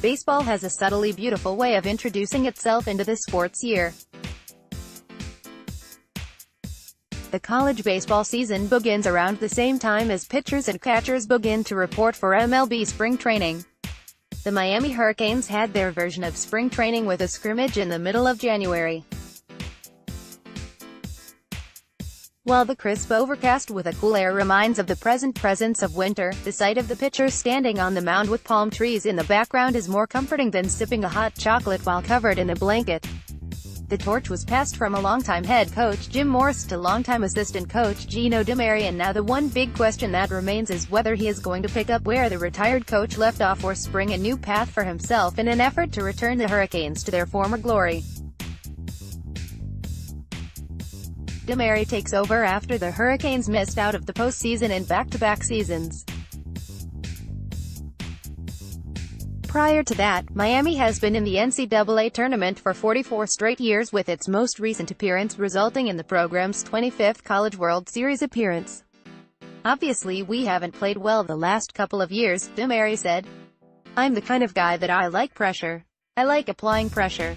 Baseball has a subtly beautiful way of introducing itself into the sports year. The college baseball season begins around the same time as pitchers and catchers begin to report for MLB Spring Training. The Miami Hurricanes had their version of spring training with a scrimmage in the middle of January. While the crisp overcast with a cool air reminds of the present presence of winter, the sight of the pitchers standing on the mound with palm trees in the background is more comforting than sipping a hot chocolate while covered in a blanket. The torch was passed from a longtime head coach Jim Morris to longtime assistant coach Gino DiMaria, and now the one big question that remains is whether he is going to pick up where the retired coach left off or spring a new path for himself in an effort to return the Hurricanes to their former glory. DiMaria takes over after the Hurricanes missed out of the postseason in back-to-back seasons. Prior to that, Miami has been in the NCAA tournament for 44 straight years, with its most recent appearance resulting in the program's 25th College World Series appearance. "Obviously we haven't played well the last couple of years," DiMaria said. "I'm the kind of guy that I like pressure. I like applying pressure.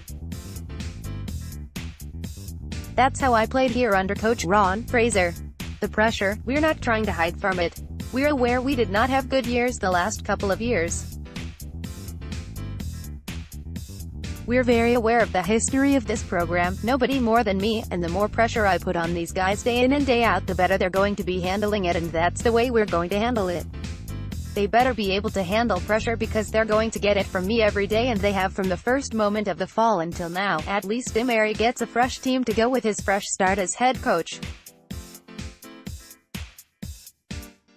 That's how I played here under Coach Ron Fraser. The pressure, we're not trying to hide from it. We're aware we did not have good years the last couple of years. We're very aware of the history of this program, nobody more than me, and the more pressure I put on these guys day in and day out, the better they're going to be handling it, and that's the way we're going to handle it. They better be able to handle pressure because they're going to get it from me every day, and they have from the first moment of the fall until now. At least DiMaria gets a fresh team to go with his fresh start as head coach."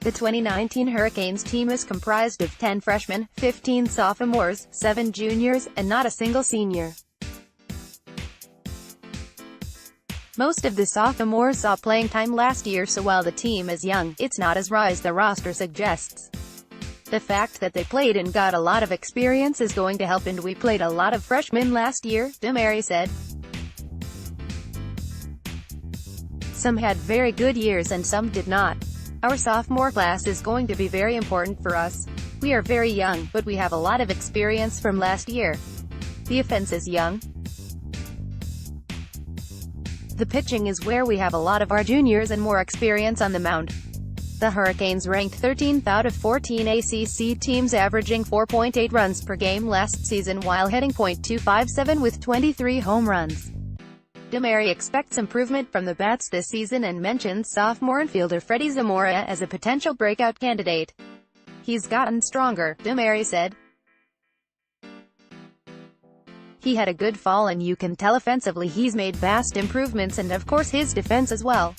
The 2019 Hurricanes team is comprised of 10 freshmen, 15 sophomores, 7 juniors, and not a single senior. Most of the sophomores saw playing time last year, so while the team is young, it's not as raw as the roster suggests. The fact that they played and got a lot of experience is going to help, and we played a lot of freshmen last year, DiMaria said. "Some had very good years and some did not. Our sophomore class is going to be very important for us. We are very young, but we have a lot of experience from last year. The offense is young. The pitching is where we have a lot of our juniors and more experience on the mound." The Hurricanes ranked 13th out of 14 ACC teams, averaging 4.8 runs per game last season while hitting .257 with 23 home runs. DiMaria expects improvement from the bats this season and mentions sophomore infielder Freddie Zamora as a potential breakout candidate. "He's gotten stronger," DiMaria said. "He had a good fall, and you can tell offensively he's made vast improvements, and of course his defense as well.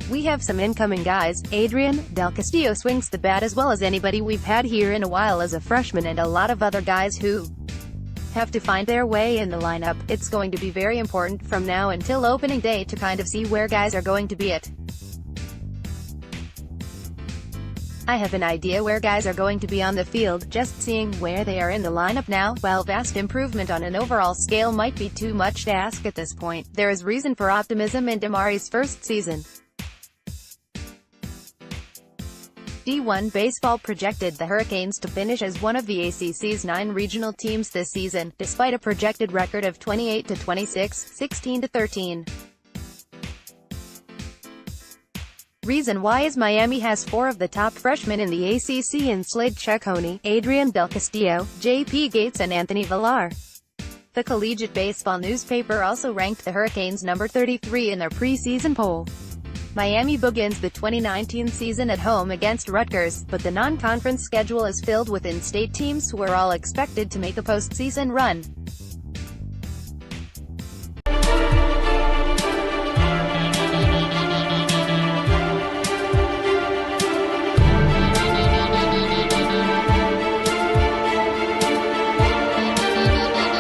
We have some incoming guys. Adrian Del Castillo swings the bat as well as anybody we've had here in a while as a freshman, and a lot of other guys who have to find their way in the lineup. It's going to be very important from now until opening day to kind of see where guys are going to be at. I have an idea where guys are going to be on the field, just seeing where they are in the lineup now, while vast improvement on an overall scale might be too much to ask at this point, there is reason for optimism in DiMaria's first season." D1 Baseball projected the Hurricanes to finish as one of the ACC's 9 regional teams this season, despite a projected record of 28-26, 16-13. Reason why is Miami has 4 of the top freshmen in the ACC in Slade Cecconi, Adrian Del Castillo, J.P. Gates, and Anthony Villar. The Collegiate Baseball newspaper also ranked the Hurricanes number 33 in their preseason poll. Miami begins the 2019 season at home against Rutgers, but the non-conference schedule is filled with in-state teams who are all expected to make a postseason run.